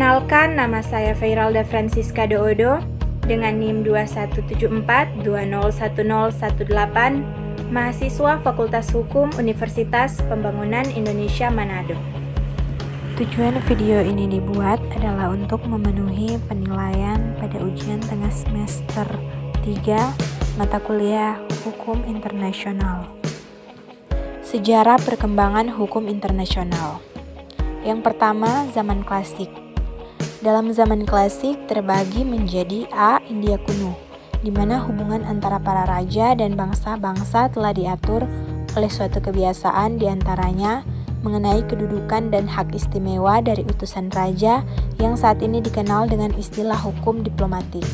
Perkenalkan, nama saya Feiralda Francisca Doodo dengan NIM 2174201018, mahasiswa Fakultas Hukum Universitas Pembangunan Indonesia Manado. Tujuan video ini dibuat adalah untuk memenuhi penilaian pada ujian tengah semester 3 mata kuliah Hukum Internasional. Sejarah perkembangan hukum internasional. Yang pertama, zaman klasik. Dalam zaman klasik terbagi menjadi A. India kuno, di mana hubungan antara para raja dan bangsa-bangsa telah diatur oleh suatu kebiasaan diantaranya mengenai kedudukan dan hak istimewa dari utusan raja yang saat ini dikenal dengan istilah hukum diplomatik.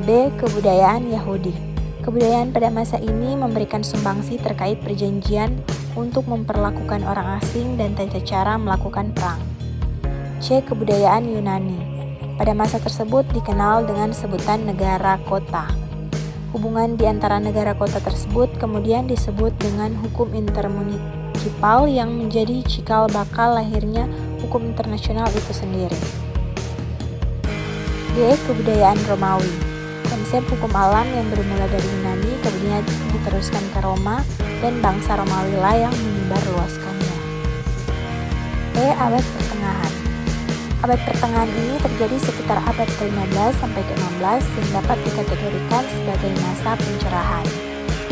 B. Kebudayaan Yahudi. Kebudayaan pada masa ini memberikan sumbangsi terkait perjanjian untuk memperlakukan orang asing dan tata cara melakukan perang. C. Kebudayaan Yunani. Pada masa tersebut dikenal dengan sebutan negara kota. Hubungan di antara negara kota tersebut kemudian disebut dengan hukum intermunicipal yang menjadi cikal bakal lahirnya hukum internasional itu sendiri. D. Kebudayaan Romawi. Konsep hukum alam yang bermula dari Yunani kemudian diteruskan ke Roma dan bangsa Romawi lah yang menyebar luaskannya. E. Abad Pertengahan. Abad pertengahan ini terjadi sekitar abad ke-15 sampai ke-16 yang dapat dikategorikan sebagai masa pencerahan.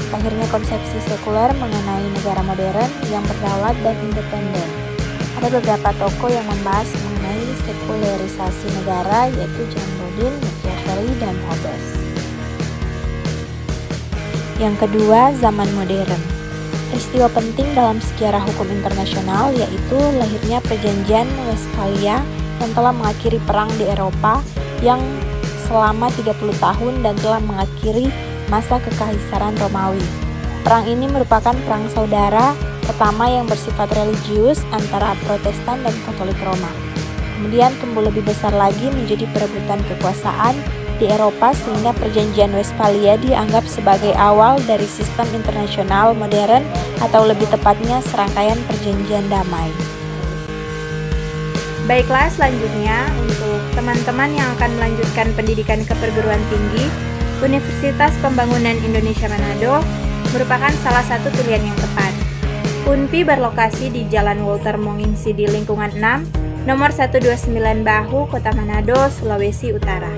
Lahirnya konsepsi sekuler mengenai negara modern yang berdaulat dan independen. Ada beberapa tokoh yang membahas mengenai sekularisasi negara yaitu John Bodin, Machiavelli, dan Hobbes. Yang kedua, zaman modern. Peristiwa penting dalam sejarah hukum internasional yaitu lahirnya Perjanjian Westphalia yang telah mengakhiri perang di Eropa yang selama 30 tahun dan telah mengakhiri masa kekaisaran Romawi. Perang ini merupakan perang saudara pertama yang bersifat religius antara Protestan dan Katolik Roma. Kemudian tumbuh lebih besar lagi menjadi perebutan kekuasaan di Eropa sehingga Perjanjian Westphalia dianggap sebagai awal dari sistem internasional modern atau lebih tepatnya serangkaian perjanjian damai. Baiklah, selanjutnya untuk teman-teman yang akan melanjutkan pendidikan ke perguruan tinggi, Universitas Pembangunan Indonesia Manado merupakan salah satu pilihan yang tepat. UNPI berlokasi di Jalan Walter Monginsidi di lingkungan 6, nomor 129 Bahu, Kota Manado, Sulawesi Utara.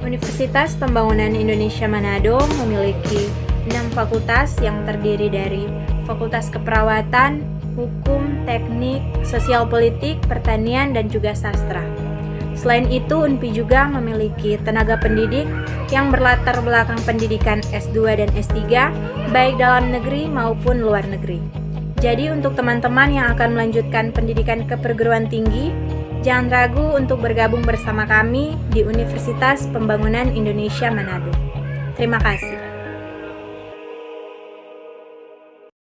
Universitas Pembangunan Indonesia Manado memiliki 6 fakultas yang terdiri dari Fakultas Keperawatan, Hukum, Teknik, Sosial Politik, Pertanian, dan juga Sastra. Selain itu, UNPI juga memiliki tenaga pendidik yang berlatar belakang pendidikan S2 dan S3, baik dalam negeri maupun luar negeri. Jadi untuk teman-teman yang akan melanjutkan pendidikan ke perguruan tinggi, jangan ragu untuk bergabung bersama kami di Universitas Pembangunan Indonesia Manado. Terima kasih.